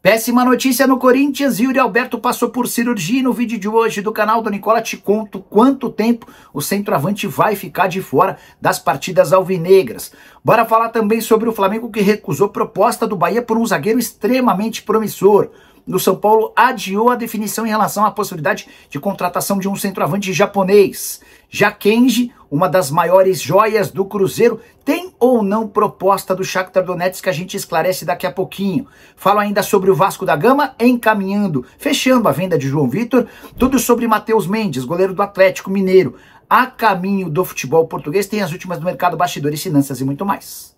Péssima notícia no Corinthians, Yuri Alberto passou por cirurgia e no vídeo de hoje do canal do Nicola te conto quanto tempo o centroavante vai ficar de fora das partidas alvinegras. Bora falar também sobre o Flamengo que recusou proposta do Bahia por um zagueiro extremamente promissor. No São Paulo adiou a definição em relação à possibilidade de contratação de um centroavante japonês. Já Kenji, uma das maiores joias do Cruzeiro, tem ou não proposta do Shakhtar Donetsk que a gente esclarece daqui a pouquinho. Falo ainda sobre o Vasco da Gama encaminhando, fechando a venda de João Vitor, tudo sobre Matheus Mendes, goleiro do Atlético Mineiro. A caminho do futebol português tem as últimas do mercado, bastidores, finanças e muito mais.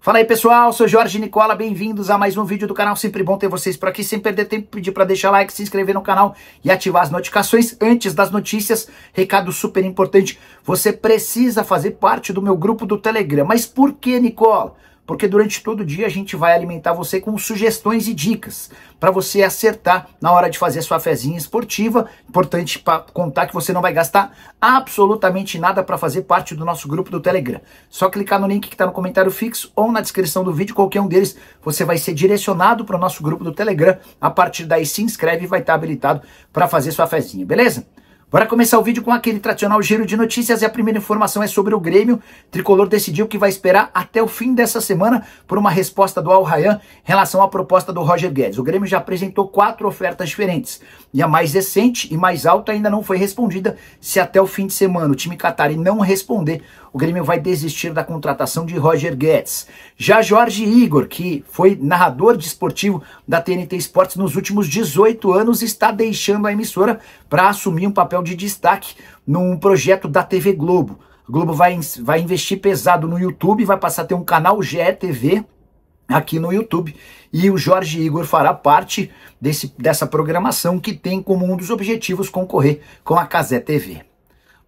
Fala aí pessoal, sou Jorge Nicola, bem-vindos a mais um vídeo do canal, sempre bom ter vocês por aqui, sem perder tempo, pedir para deixar like, se inscrever no canal e ativar as notificações antes das notícias. Recado super importante, você precisa fazer parte do meu grupo do Telegram. Mas por que, Nicola? Porque durante todo o dia a gente vai alimentar você com sugestões e dicas para você acertar na hora de fazer sua fezinha esportiva. Importante para contar que você não vai gastar absolutamente nada para fazer parte do nosso grupo do Telegram. Só clicar no link que está no comentário fixo ou na descrição do vídeo, qualquer um deles, você vai ser direcionado para o nosso grupo do Telegram. A partir daí se inscreve e vai estar habilitado para fazer sua fezinha, beleza? Bora começar o vídeo com aquele tradicional giro de notícias e a primeira informação é sobre o Grêmio. Tricolor decidiu que vai esperar até o fim dessa semana por uma resposta do Al Rayyan em relação à proposta do Roger Guedes. O Grêmio já apresentou 4 ofertas diferentes e a mais recente e mais alta ainda não foi respondida. Se até o fim de semana o time qatari não responder, o Grêmio vai desistir da contratação de Roger Guedes. Já Jorge Igor, que foi narrador desportivo da TNT Sports nos últimos 18 anos, está deixando a emissora para assumir um papel de destaque num projeto da TV Globo. A Globo vai investir pesado no YouTube, vai passar a ter um canal GETV aqui no YouTube, e o Jorge Igor fará parte dessa programação que tem como um dos objetivos concorrer com a Cazé TV.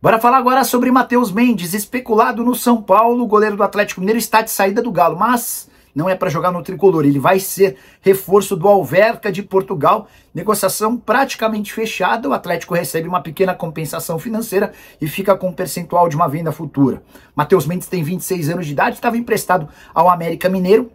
Bora falar agora sobre Matheus Mendes, especulado no São Paulo. O goleiro do Atlético Mineiro está de saída do Galo, mas não é para jogar no tricolor. Ele vai ser reforço do Alverca de Portugal. Negociação praticamente fechada. O Atlético recebe uma pequena compensação financeira e fica com um percentual de uma venda futura. Matheus Mendes tem 26 anos de idade, estava emprestado ao América Mineiro.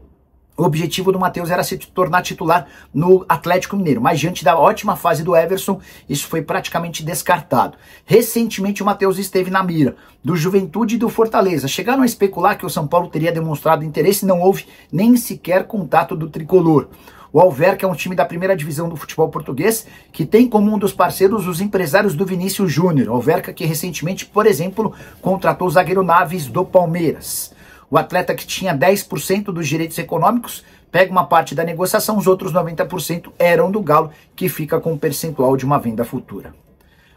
O objetivo do Matheus era se tornar titular no Atlético Mineiro, mas diante da ótima fase do Everson, isso foi praticamente descartado. Recentemente o Matheus esteve na mira do Juventude e do Fortaleza. Chegaram a especular que o São Paulo teria demonstrado interesse e não houve nem sequer contato do tricolor. O Alverca é um time da primeira divisão do futebol português que tem como um dos parceiros os empresários do Vinícius Júnior. O Alverca que recentemente, por exemplo, contratou o zagueiro Naves do Palmeiras. O atleta que tinha 10% dos direitos econômicos pega uma parte da negociação, os outros 90% eram do Galo, que fica com um percentual de uma venda futura.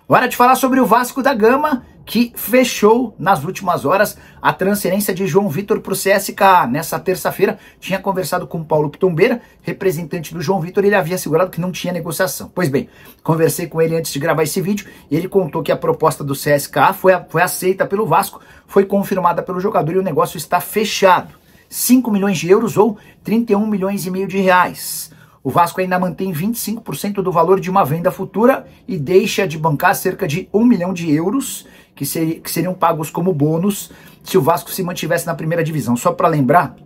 Hora de falar sobre o Vasco da Gama, que fechou nas últimas horas a transferência de João Vitor para o CSKA. Nessa terça-feira, tinha conversado com o Paulo Pitombeira, representante do João Vitor, e ele havia assegurado que não tinha negociação. Pois bem, conversei com ele antes de gravar esse vídeo, e ele contou que a proposta do CSKA foi aceita pelo Vasco, foi confirmada pelo jogador e o negócio está fechado. 5 milhões de euros ou 31 milhões e meio de reais. O Vasco ainda mantém 25% do valor de uma venda futura e deixa de bancar cerca de 1 milhão de euros que seriam pagos como bônus se o Vasco se mantivesse na primeira divisão. Só para lembrar,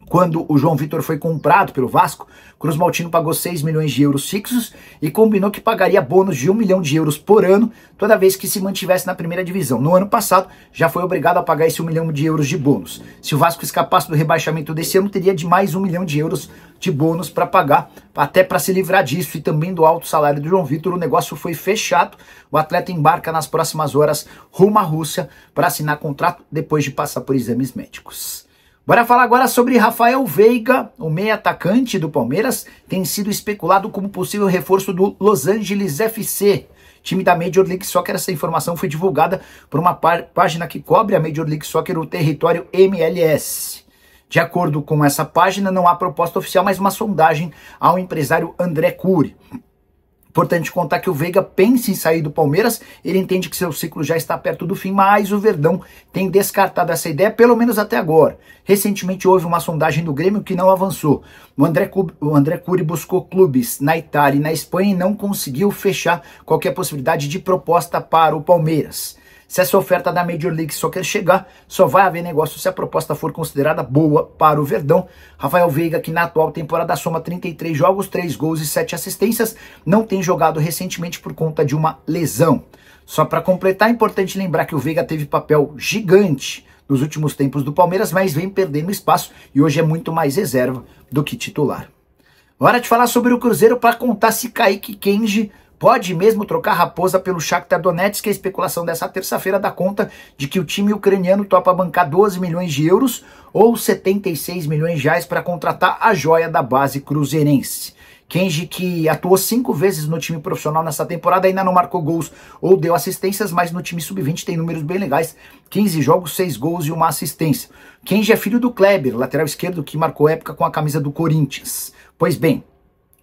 quando o João Vitor foi comprado pelo Vasco, Cruz Maltino pagou 6 milhões de euros fixos e combinou que pagaria bônus de 1 milhão de euros por ano toda vez que se mantivesse na primeira divisão. No ano passado, já foi obrigado a pagar esse 1 milhão de euros de bônus. Se o Vasco escapasse do rebaixamento desse ano, teria de mais 1 milhão de euros de bônus para pagar, até para se livrar disso e também do alto salário do João Vitor. O negócio foi fechado. O atleta embarca nas próximas horas rumo à Rússia para assinar contrato depois de passar por exames médicos. Bora falar agora sobre Rafael Veiga, o meia atacante do Palmeiras, tem sido especulado como possível reforço do Los Angeles FC, time da Major League Soccer. Essa informação foi divulgada por uma página que cobre a Major League Soccer, o território MLS. De acordo com essa página, não há proposta oficial, mas uma sondagem ao empresário André Cury. Importante contar que o Veiga pensa em sair do Palmeiras, ele entende que seu ciclo já está perto do fim, mas o Verdão tem descartado essa ideia, pelo menos até agora. Recentemente houve uma sondagem do Grêmio que não avançou. O André Cury buscou clubes na Itália e na Espanha e não conseguiu fechar qualquer possibilidade de proposta para o Palmeiras. Se essa oferta da Major League Soccer chegar, só vai haver negócio se a proposta for considerada boa para o Verdão. Rafael Veiga, que na atual temporada soma 33 jogos, 3 gols e 7 assistências, não tem jogado recentemente por conta de uma lesão. Só para completar, é importante lembrar que o Veiga teve papel gigante nos últimos tempos do Palmeiras, mas vem perdendo espaço e hoje é muito mais reserva do que titular. Hora de falar sobre o Cruzeiro para contar se Kaique Kenji pode mesmo trocar Raposa pelo Shakhtar Donetsk. A especulação dessa terça-feira dá conta de que o time ucraniano topa bancar 12 milhões de euros ou 76 milhões de reais para contratar a joia da base cruzeirense. Kenji, que atuou 5 vezes no time profissional nessa temporada, ainda não marcou gols ou deu assistências, mas no time sub-20 tem números bem legais, 15 jogos, 6 gols e 1 assistência. Kenji é filho do Kleber, lateral esquerdo que marcou época com a camisa do Corinthians. Pois bem,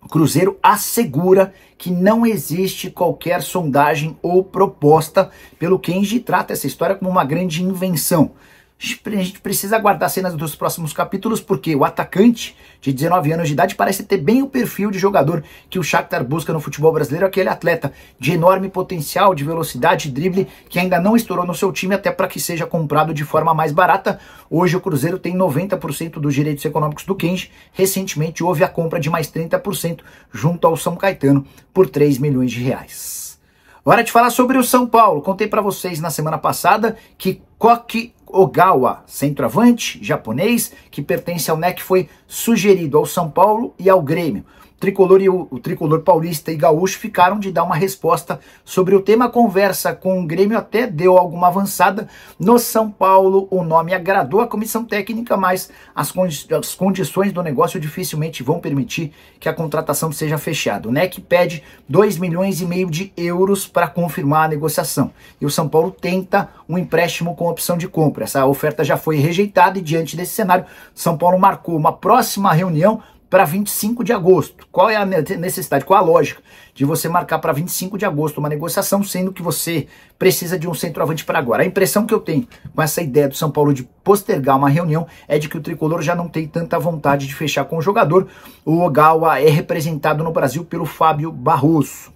o Cruzeiro assegura que não existe qualquer sondagem ou proposta pelo Kenji e trata essa história como uma grande invenção. A gente precisa aguardar cenas dos próximos capítulos, porque o atacante de 19 anos de idade parece ter bem o perfil de jogador que o Shakhtar busca no futebol brasileiro, aquele atleta de enorme potencial, de velocidade e drible, que ainda não estourou no seu time, até para que seja comprado de forma mais barata. Hoje o Cruzeiro tem 90% dos direitos econômicos do Kenji. Recentemente houve a compra de mais 30% junto ao São Caetano por 3 milhões de reais. Hora de falar sobre o São Paulo. Contei para vocês na semana passada que Koki Ogawa, centroavante japonês que pertence ao NEC, foi sugerido ao São Paulo e ao Grêmio. O tricolor paulista e gaúcho ficaram de dar uma resposta sobre o tema. A conversa com o Grêmio até deu alguma avançada. No São Paulo, o nome agradou a comissão técnica, mas as condições do negócio dificilmente vão permitir que a contratação seja fechada. O NEC pede 2,5 milhões de euros para confirmar a negociação. E o São Paulo tenta um empréstimo com opção de compra. Essa oferta já foi rejeitada e, diante desse cenário, São Paulo marcou uma próxima reunião para 25 de agosto. Qual é a necessidade, qual a lógica de você marcar para 25 de agosto uma negociação, sendo que você precisa de um centroavante para agora? A impressão que eu tenho com essa ideia do São Paulo de postergar uma reunião é de que o tricolor já não tem tanta vontade de fechar com o jogador. O Ogawa é representado no Brasil pelo Fábio Barroso.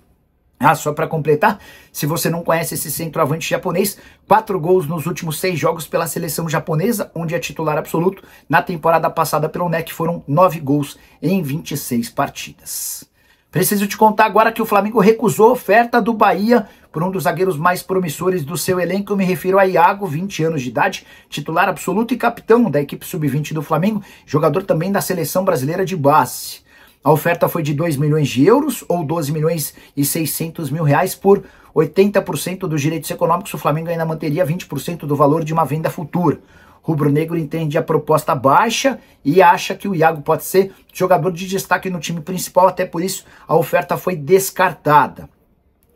Só para completar, se você não conhece esse centroavante japonês, 4 gols nos últimos 6 jogos pela seleção japonesa, onde é titular absoluto. Na temporada passada pelo NEC foram 9 gols em 26 partidas. Preciso te contar agora que o Flamengo recusou a oferta do Bahia por um dos zagueiros mais promissores do seu elenco. Eu me refiro a Iago, 20 anos de idade, titular absoluto e capitão da equipe sub-20 do Flamengo, jogador também da seleção brasileira de base. A oferta foi de 2 milhões de euros ou 12 milhões e 600 mil reais por 80% dos direitos econômicos. O Flamengo ainda manteria 20% do valor de uma venda futura. Rubro-negro entende a proposta baixa e acha que o Iago pode ser jogador de destaque no time principal, até por isso a oferta foi descartada.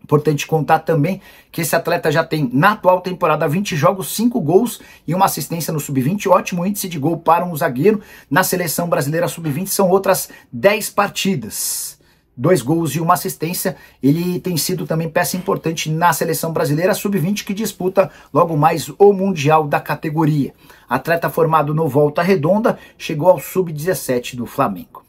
Importante contar também que esse atleta já tem, na atual temporada, 20 jogos, 5 gols e uma assistência no sub-20. Ótimo índice de gol para um zagueiro. Na seleção brasileira sub-20 são outras 10 partidas. 2 gols e uma assistência. Ele tem sido também peça importante na seleção brasileira sub-20, que disputa logo mais o Mundial da categoria. Atleta formado no Volta Redonda, chegou ao sub-17 do Flamengo.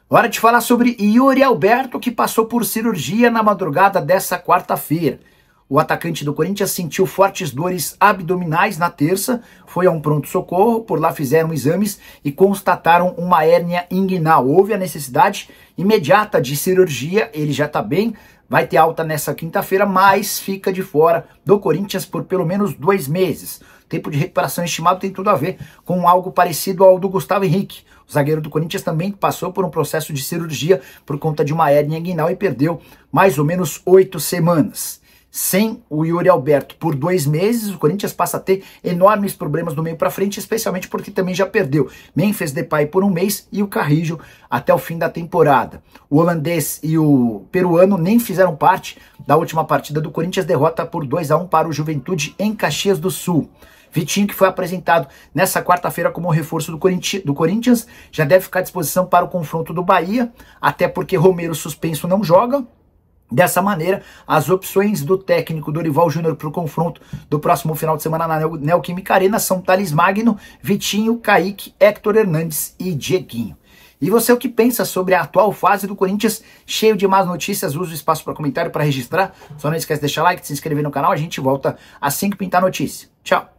Hora de falar sobre Yuri Alberto, que passou por cirurgia na madrugada dessa quarta-feira. O atacante do Corinthians sentiu fortes dores abdominais na terça, foi a um pronto-socorro, por lá fizeram exames e constataram uma hérnia inguinal. Houve a necessidade imediata de cirurgia, ele já está bem, vai ter alta nessa quinta-feira, mas fica de fora do Corinthians por pelo menos 2 meses. O tempo de recuperação estimado tem tudo a ver com algo parecido ao do Gustavo Henrique. O zagueiro do Corinthians também passou por um processo de cirurgia por conta de uma hérnia inguinal e perdeu mais ou menos 8 semanas. Sem o Yuri Alberto por 2 meses, o Corinthians passa a ter enormes problemas do meio para frente, especialmente porque também já perdeu Memphis Depay por 1 mês e o Carrillo até o fim da temporada. O holandês e o peruano nem fizeram parte da última partida do Corinthians, derrota por 2-1 para o Juventude em Caxias do Sul. Vitinho, que foi apresentado nessa quarta-feira como reforço do Corinthians, já deve ficar à disposição para o confronto do Bahia, até porque Romero suspenso não joga. Dessa maneira, as opções do técnico Dorival Júnior para o confronto do próximo final de semana na Neoquímica Arena são Thales Magno, Vitinho, Kaique, Héctor Hernandes e Dieguinho. E você, o que pensa sobre a atual fase do Corinthians, cheio de más notícias? Usa o espaço para comentário, para registrar. Só não esquece de deixar like, de se inscrever no canal. A gente volta assim que pintar notícia. Tchau!